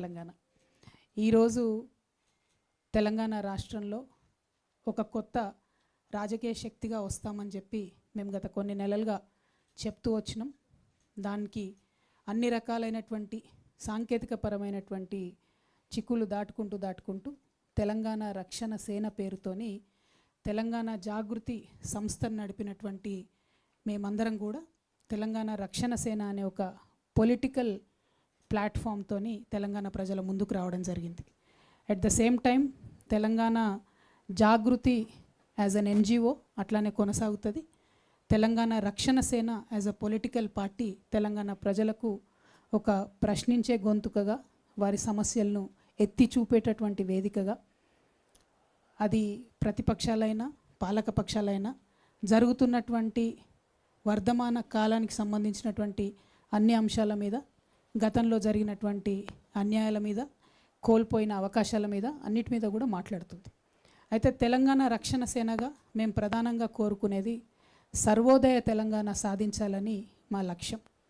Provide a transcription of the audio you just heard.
తెలంగాణ ఈరోజు తెలంగాణ రాష్ట్రంలో ఒక కొత్త రాజకీయ శక్తిగా వస్తామని చెప్పి మేము గత కొన్ని నెలలుగా చెప్తూ వచ్చినాం. దానికి అన్ని రకాలైనటువంటి సాంకేతికపరమైనటువంటి చిక్కులు దాటుకుంటూ తెలంగాణ రక్షణ సేన పేరుతోని తెలంగాణ జాగృతి సంస్థను నడిపినటువంటి మేమందరం కూడా తెలంగాణ రక్షణ సేన అనే ఒక పొలిటికల్ ప్లాట్ఫామ్తోని తెలంగాణ ప్రజల ముందుకు రావడం జరిగింది. At the same time Telangana Jagruthi as an NGO అట్లానే కొనసాగుతుంది. Telangana Rakshana Sena as a political party Telangana ప్రజలకు ఒక ప్రశ్నించే గొంతుకగా, వారి సమస్యలను ఎత్తి చూపేటటువంటి వేదికగా, అది ప్రతిపక్షాలైనా పాలకపక్షాలైనా జరుగుతున్నటువంటి వర్ధమాన కాలానికి సంబంధించినటువంటి అన్ని అంశాల మీద, గతంలో జరిగినటువంటి అన్యాయాల మీద, కోల్పోయిన అవకాశాల మీద, అన్నిటి మీద కూడా మాట్లాడుతుంది. అయితే తెలంగాణ రక్షణ సేనగా మేము ప్రధానంగా కోరుకునేది సర్వోదయ తెలంగాణ సాధించాలని మా లక్ష్యం.